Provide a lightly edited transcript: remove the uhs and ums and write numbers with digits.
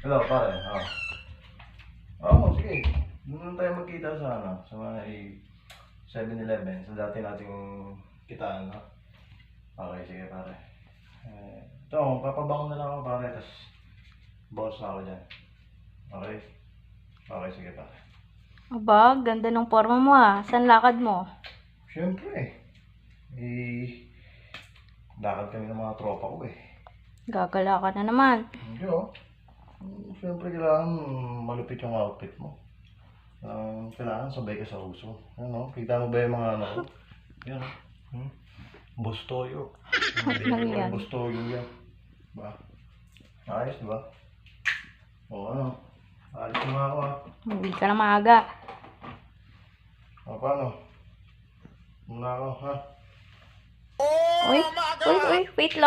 Hello, pare. Oo, sige. Doon tayo magkita sa sa may 7-Eleven, sa dati nating kitaan, no? Okay, sige, pare. Ito, papabang na lang ako, pare, tas boss na ako dyan. Okay? Okay, sige, pare. Aba, ganda ng forma mo Saan lakad mo? Siyempre, lakad kami ng mga tropa ko Gagala ka na naman. Hindi siyempre kailangan malupit yung outfit mo. Kailangan sabay ka sa uso. Ano, kita mo ba yung mga ano ko? Yan Boss Toyo. Ano yan? Boss Toyo yan. Ba? Ayos, di ba? O ano? Alis mo nga ako Hindi ka na maaga. O paano? Muna ako, ha? Uy, wait lang.